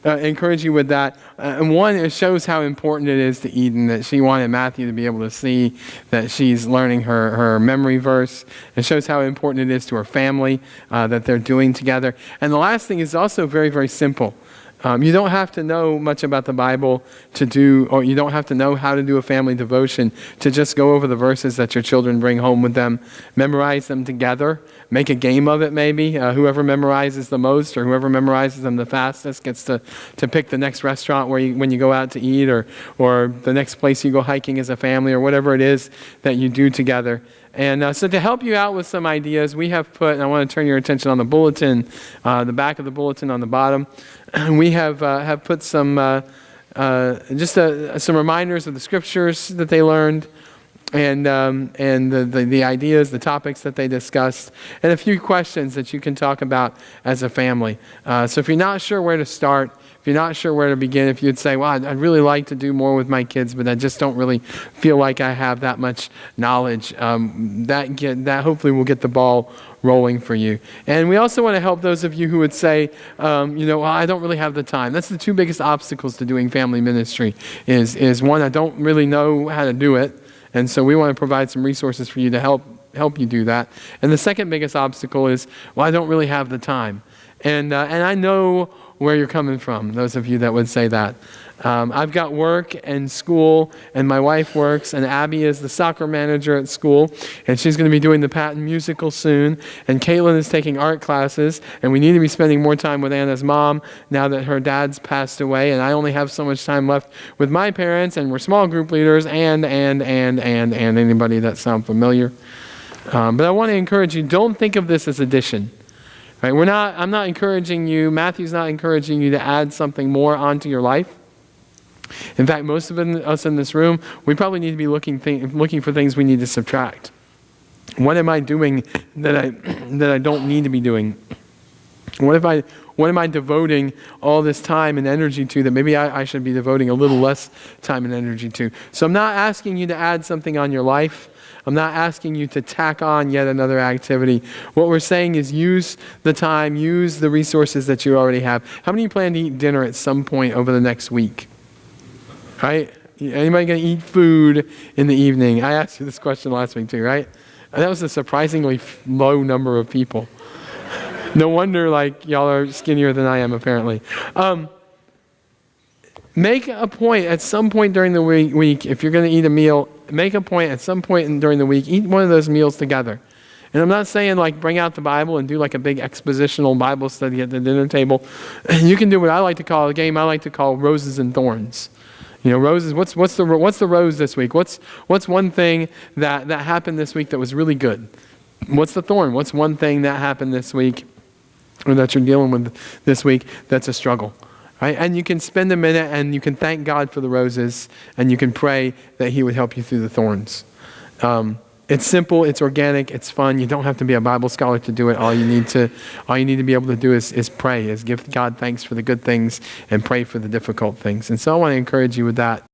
encourage you with that. And one, it shows how important it is to Eden that she wanted Matthew to be able to see that she's learning her memory verse. It shows how important it is to her family that they're doing together. And the last thing is also very, very simple. You don't have to know much about the Bible to do, or you don't have to know how to do a family devotion to just go over the verses that your children bring home with them, memorize them together, make a game of it maybe. Whoever memorizes the most or whoever memorizes them the fastest gets to pick the next restaurant when you go out to eat, or the next place you go hiking as a family, or whatever it is that you do together. And so to help you out with some ideas, we have put, and I want to turn your attention on the bulletin, the back of the bulletin on the bottom, we have put some some reminders of the scriptures that they learned, and the ideas, the topics that they discussed, and a few questions that you can talk about as a family. So if you're not sure where to start, if you're not sure where to begin, if you'd say, well, I'd really like to do more with my kids, but I just don't really feel like I have that much knowledge, that hopefully will get the ball rolling for you. And we also want to help those of you who would say, well, I don't really have the time. That's the two biggest obstacles to doing family ministry is one, I don't really know how to do it. And so we want to provide some resources for you to help you do that. And the second biggest obstacle is, well, I don't really have the time. And I know where you're coming from, those of you that would say that. I've got work and school, and my wife works, and Abby is the soccer manager at school, and she's going to be doing the Patton musical soon, and Caitlin is taking art classes, and we need to be spending more time with Anna's mom now that her dad's passed away, and I only have so much time left with my parents, and we're small group leaders, and anybody that sound familiar. But I want to encourage you, don't think of this as addition. Right? I'm not encouraging you, Matthew's not encouraging you to add something more onto your life. In fact, most of us in this room, we probably need to be looking for things we need to subtract. What am I doing that I don't need to be doing? What am I devoting all this time and energy to that maybe I should be devoting a little less time and energy to? So I'm not asking you to add something on your life. I'm not asking you to tack on yet another activity. What we're saying is use the time, use the resources that you already have. How many of you plan to eat dinner at some point over the next week? Right? Anybody going to eat food in the evening? I asked you this question last week too, right? And that was a surprisingly low number of people. No wonder y'all are skinnier than I am apparently. Make a point at some point during the week, if you're going to eat a meal, make a point at some point during the week, eat one of those meals together. And I'm not saying bring out the Bible and do a big expositional Bible study at the dinner table. You can do what I like to call a game I like to call roses and thorns. Roses, what's the rose this week? What's one thing that happened this week that was really good? What's the thorn? What's one thing that happened this week or that you're dealing with this week that's a struggle? Right? And you can spend a minute and you can thank God for the roses and you can pray that He would help you through the thorns. It's simple, it's organic, it's fun. You don't have to be a Bible scholar to do it. All you need to be able to do is pray, is give God thanks for the good things and pray for the difficult things. And so I want to encourage you with that.